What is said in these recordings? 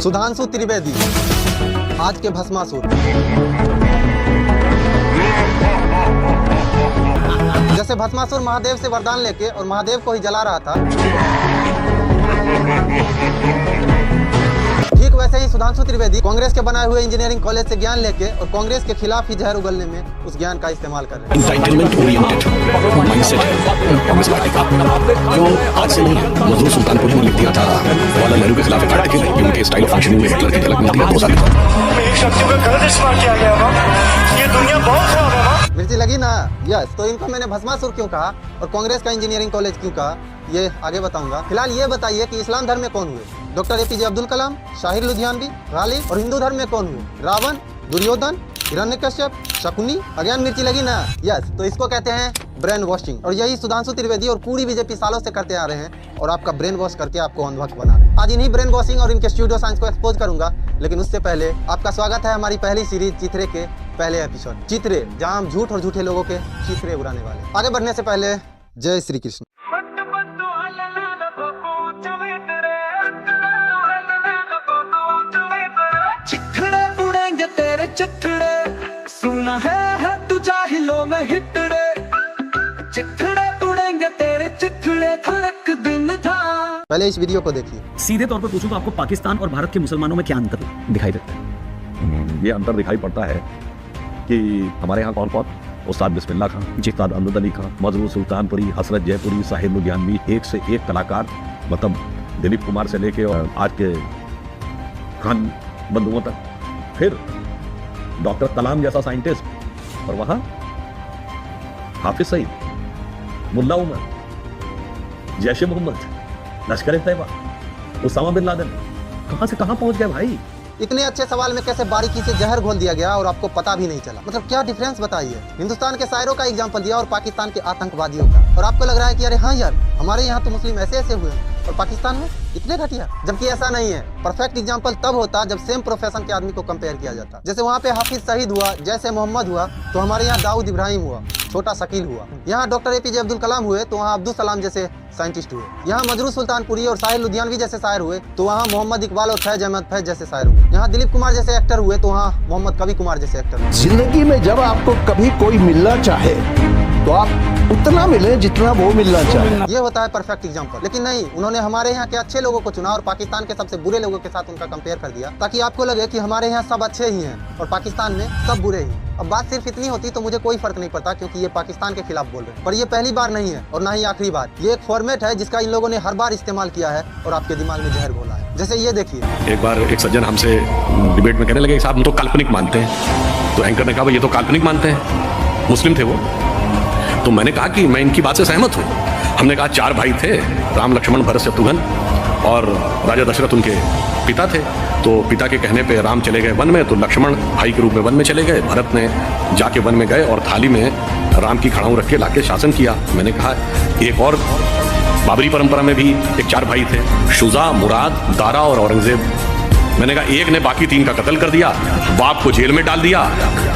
सुधांशु त्रिवेदी आज के भस्मासुर। जैसे भस्मासुर महादेव से वरदान लेके और महादेव को ही जला रहा था, ठीक वैसे ही सुधांशु त्रिवेदी कांग्रेस के बनाए हुए इंजीनियरिंग कॉलेज से ज्ञान लेके और कांग्रेस के खिलाफ ही जहर उगलने में उस ज्ञान का इस्तेमाल कर रहे हैं। एंटाइटलमेंट ओरिएंटेड माइंडसेट है कांग्रेस पार्टी का, जो आज से नहीं है। मजदूर सुल्तानपुरी ने लिख दिया था जवाहरलाल नेहरू के खिलाफ एक आर्टिकल है, उनके स्टाइल ऑफ फंक्शनिंग में हिटलर की झलक मिलती है 2 साल एक शक्ति का गलत इस्तेमाल किया गया है। ये दुनिया बहुत खराब है। मिर्ची लगी ना? यस। तो इनको मैंने भस्मासुर क्यों कहा और कांग्रेस का इंजीनियरिंग कॉलेज क्यों कहा, ये आगे बताऊंगा। फिलहाल ये बताइए कि इस्लाम धर्म में कौन हुए? Doctor APJ Abdul Kalam, Shahir Ludhianvi, Ghalib. और हिंदू धर्म में कौन हुए? रावण, दुर्योधन, हिरण्यकश्यप, शकुनी। अज्ञान मिर्ची लगी ना? यस। तो इसको कहते हैं ब्रेन वॉशिंग, और यही सुधांशु त्रिवेदी और पूरी बीजेपी सालों से करते आ रहे हैं और आपका ब्रेन वॉश करके आपको अंधभक्त बना रहे हैं। आज इन्हीं ब्रेन वॉशिंग और इनके स्टूडियो साइंस को एक्सपोज करूंगा, लेकिन उससे पहले आपका स्वागत है हमारी पहली सीरीज चित्रे के पहले एपिसोड चित्रे, जहां हम झूठ और झूठे लोगों के चित्रे उड़ाने वाले। आगे बढ़ने से पहले जय श्री कृष्ण। चिट्ठड़े उड़ेंगे तेरे चिट्ठड़े, सुना है तू जाहिलों में हिटड़े। चिट्ठड़े उड़ेंगे तेरे चिट्ठड़े, धड़क दिन था। पहले इस वीडियो को देखिए। सीधे तौर पर पूछूं तो आपको पाकिस्तान और भारत के मुसलमानों में क्या अंतर दिखाई देता है? ये अंतर दिखाई पड़ता है कि हमारे यहाँ कौन कौन, उस्ताद बिस्मिल्लाह खां, उस्ताद अमजद अली खां, मजरूर सुल्तानपुरी, हसरत जयपुरी, साहिर लुधियानवी, एक से एक कलाकार, मतलब दिलीप कुमार से लेके और आज के खान बंधुओं तक, फिर डॉक्टर कलाम जैसा साइंटिस्ट, और वहाँ हाफिज सईद, मुल्ला उमर, जैश ए मोहम्मद, लश्कर ए तैयबा, उसामा बिन लादेन, कहाँ से कहाँ पहुँच गए भाई। इतने अच्छे सवाल में कैसे बारीकी से जहर घोल दिया गया और आपको पता भी नहीं चला? मतलब क्या डिफरेंस बताइए। हिंदुस्तान के शायरों का एग्जांपल दिया और पाकिस्तान के आतंकवादियों का, और आपको लग रहा है कि अरे हाँ यार, हमारे यहाँ तो मुस्लिम ऐसे ऐसे हुए हैं और पाकिस्तान में इतने घटिया। जबकि ऐसा नहीं है। परफेक्ट एग्जांपल तब होता जब सेम प्रोफेशन के आदमी को कंपेयर किया जाता। जैसे वहाँ पे हाफिज सईद हुआ, जैसे मोहम्मद हुआ, तो हमारे यहाँ दाऊद इब्राहिम हुआ, छोटा शकील हुआ। यहाँ डॉक्टर APJ अब्दुल कलाम हुए, तो वहाँ अब्दुल सलाम जैसे साइंटिस्ट हुए। यहाँ मजरूर सुल्तानपुरी और शाहिर लुधियानवी जैसे शायर हुए, तो वहाँ मोहम्मद इकबाल और फैज अहमद फैज जैसे शायर हुए। यहाँ दिलीप कुमार जैसे एक्टर हुए, तो वहाँ मोहम्मद कवि कुमार जैसे एक्टर हुए। जिंदगी में जब आपको कभी कोई मिलना चाहे तो आप उतना मिले जितना वो मिलना चाहे। ये होता है परफेक्ट एग्जांपल। लेकिन नहीं, उन्होंने हमारे यहाँ के अच्छे लोगों को चुना और पाकिस्तान के सबसे बुरे लोगों के साथ उनका कंपेयर कर दिया, ताकि आपको लगे कि हमारे यहाँ सब अच्छे ही हैं और पाकिस्तान में सब बुरे ही। अब बात सिर्फ इतनी होती तो मुझे कोई फर्क नहीं पड़ता, क्योंकि ये पाकिस्तान के खिलाफ बोल रहे हैं। पर ये पहली बार नहीं है और ना ही आखिरी बार। ये एक फॉर्मेट है जिसका इन लोगों ने हर बार इस्तेमाल किया है और आपके दिमाग में जहर घोला है। जैसे ये देखिए। एक बार एक सज्जन हमसे डिबेट में कहने लगे, साहब हम तो काल्पनिक मानते हैं। तो एंकर ने कहा, ये तो काल्पनिक मानते हैं। मुस्लिम थे वो। तो मैंने कहा कि मैं इनकी बात से सहमत हूँ। हमने कहा 4 भाई थे, राम लक्ष्मण भरत शत्रुघ्न, और राजा दशरथ उनके पिता थे। तो पिता के कहने पे राम चले गए वन में, तो लक्ष्मण भाई के रूप में वन में चले गए। भरत ने जाके वन में गए और थाली में राम की खड़ाऊ रख के लाके शासन किया। मैंने कहा एक और बाबरी परंपरा में भी एक 4 भाई थे, शुजा, मुराद, दारा और औरंगजेब। मैंने कहा एक ने बाकी 3 का कत्ल कर दिया, बाप को जेल में डाल दिया,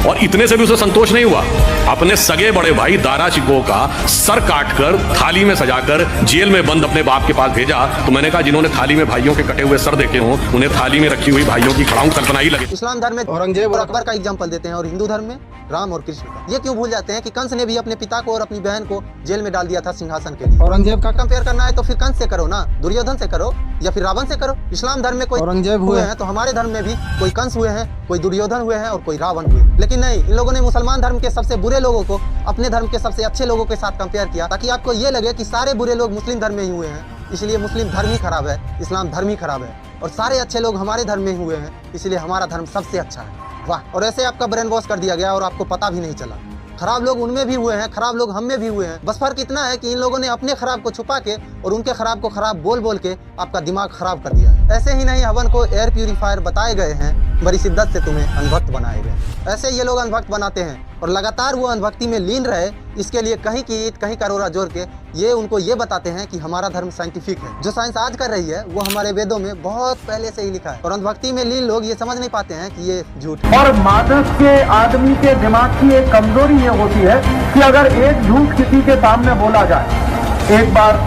और इतने से भी उसे संतोष नहीं हुआ। अपने सगे बड़े भाई दारा शिकोह का सर काटकर थाली में सजाकर जेल में बंद अपने बाप के पास भेजा। तो मैंने कहा जिन्होंने थाली में भाइयों के कटे हुए सर देखे हों, उन्हें थाली में रखी हुई भाइयों की खड़ाऊ कल्पना ही लगे। इस्लाम धर्म में औरंगजेब और अकबर का एग्जाम्पल देते हैं और हिंदू धर्म में राम और कृष्ण का। ये क्यों भूल जाते हैं कि कंस ने भी अपने पिता को और अपनी बहन को जेल में डाल दिया था सिंहासन के लिए। औरंगजेब का कंपेयर करना है तो फिर कंस से करो ना, दुर्योधन से करो या फिर रावण से करो। इस्लाम धर्म में कोई औरंगजेब हुए हैं तो हमारे धर्म में भी कोई कंस हुए हैं, कोई दुर्योधन हुए हैं और कोई रावण हुए। लेकिन नहीं, इन लोगों ने मुसलमान धर्म के सबसे बुरे लोगों को अपने धर्म के सबसे अच्छे लोगों के साथ कंपेयर किया, ताकि आपको ये लगे कि सारे बुरे लोग मुस्लिम धर्म में ही हुए हैं, इसलिए मुस्लिम धर्म ही खराब है, इस्लाम धर्म ही खराब है, और सारे अच्छे लोग हमारे धर्म में हुए हैं, इसलिए हमारा धर्म सबसे अच्छा है। वाह। और ऐसे आपका ब्रेन वॉश कर दिया गया और आपको पता भी नहीं चला। खराब लोग उनमें भी हुए हैं, खराब लोग हम में भी हुए हैं। बस फर्क इतना है कि इन लोगों ने अपने खराब को छुपा के और उनके खराब को खराब बोल बोल के आपका दिमाग खराब कर दिया है। ऐसे ही नहीं हवन को एयर प्यूरीफायर बताए गए हैं, बड़ी शिद्दत से तुम्हें अनभक्त बनाए गए। ऐसे ये लोग अनभक्त बनाते हैं और लगातार वो अनभक्ति में लीन रहे, इसके लिए कहीं की ईंट कहीं का रोड़ा जोड़ के ये उनको ये बताते हैं कि हमारा धर्म साइंटिफिक है। जो साइंस आज कर रही है वो हमारे वेदों में बहुत पहले से ही लिखा है, और अनभक्ति में लीन लोग ये समझ नहीं पाते हैं कि ये झूठ है। और मादक के आदमी के दिमाग की एक कमजोरी ये होती है कि अगर एक झूठ किसी के सामने बोला जाए, एक बार,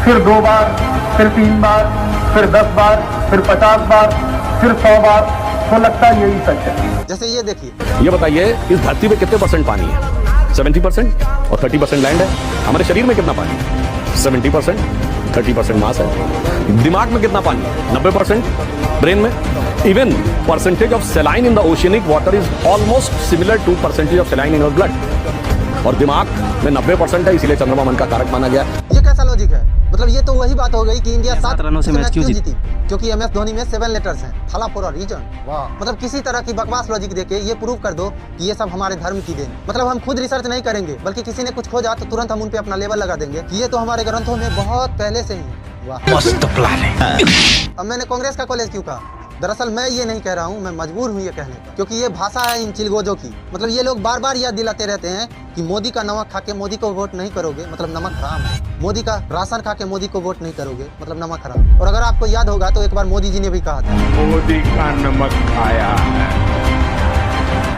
फिर 2 बार, फिर 3 बार, फिर 10 बार, फिर 50 बार, फिर 100 बार, तो लगता है यही सच है। जैसे ये देखिए, ये बताइए इस धरती पे कितने परसेंट पानी है? 70% और 30% लैंड है। हमारे शरीर में कितना पानी है? 70%, 30% मास है। दिमाग में कितना पानी है? 90%। ब्रेन में even percentage of saline in the oceanic water is almost similar to percentage of saline in your blood. और दिमाग में 90% है, इसीलिए चंद्रमा मन का कारक माना गया। ये कैसा लॉजिक है? मतलब ये तो वही बात हो गई कि इंडिया 7 रनों से मैच क्यों जीती? क्योंकि MS धोनी में 7 लेटर्स हैं, थाला फॉर अ रीजन। मतलब किसी तरह की बकवास लॉजिक देके ये प्रूव कर दो कि ये सब हमारे धर्म की देन। मतलब हम खुद रिसर्च नहीं करेंगे, बल्कि किसी ने कुछ खोजा तो तुरंत हम उन पे अपना लेबल लगा देंगे कि ये तो हमारे ग्रंथों में बहुत पहले से ही। वाह, मस्त प्लान है। अब मैंने कांग्रेस का कॉलेज क्यों कहा? दरअसल मैं ये नहीं कह रहा हूँ, मैं मजबूर हूँ ये कहने पर, क्योंकि ये भाषा है इन चिलगोजों की। मतलब ये लोग बार बार याद दिलाते रहते हैं कि मोदी का नमक खा के मोदी को वोट नहीं करोगे, मतलब नमक हराम है। मोदी का राशन खा के मोदी को वोट नहीं करोगे, मतलब नमक हराम। और अगर आपको याद होगा तो एक बार मोदी जी ने भी कहा था, मोदी का नमक खाया है।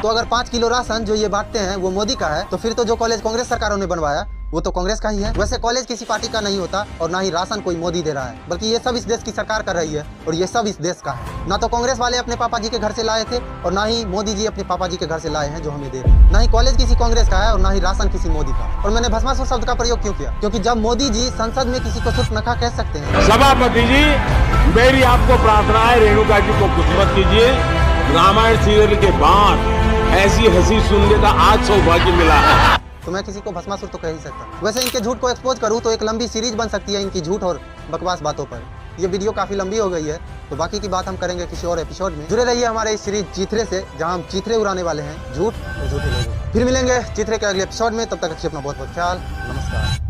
तो अगर 5 किलो राशन जो ये बांटते हैं वो मोदी का है, तो फिर तो जो कॉलेज कांग्रेस सरकारों ने बनवाया वो तो कांग्रेस का ही है। वैसे कॉलेज किसी पार्टी का नहीं होता और ना ही राशन कोई मोदी दे रहा है, बल्कि ये सब इस देश की सरकार कर रही है और ये सब इस देश का है। ना तो कांग्रेस वाले अपने पापा जी के घर से लाए थे और ना ही मोदी जी अपने पापा जी के घर से लाए हैं जो हमें दे रहे हैं। ना ही कॉलेज किसी कांग्रेस का है और ना ही राशन किसी मोदी का। और मैंने भस्मासुर शब्द का प्रयोग क्यों किया? क्योंकि जब मोदी जी संसद में किसी को सूर्पनखा कह सकते हैं। सभापति जी, मेरी आपको प्रार्थना है, रेणुका जी को कुछ मत कीजिए। रामायण सीरियल के बाद ऐसी हंसी सुनने का आज सौभाग्य मिला है। तो मैं किसी को भस्मासुर तो कह ही सकता। वैसे इनके झूठ को एक्सपोज करूं तो एक लंबी सीरीज बन सकती है इनकी झूठ और बकवास बातों पर। ये वीडियो काफी लंबी हो गई है, तो बाकी की बात हम करेंगे किसी और एपिसोड में। जुड़े रहिए हमारे इस सीरीज चीथरे से, जहां हम चीथरे उड़ाने वाले हैं झूठ और झूठे लोगों। फिर मिलेंगे चीथरे के अगले एपिसोड में, तब तक रखिए अपना बहुत बहुत ख्याल। नमस्कार।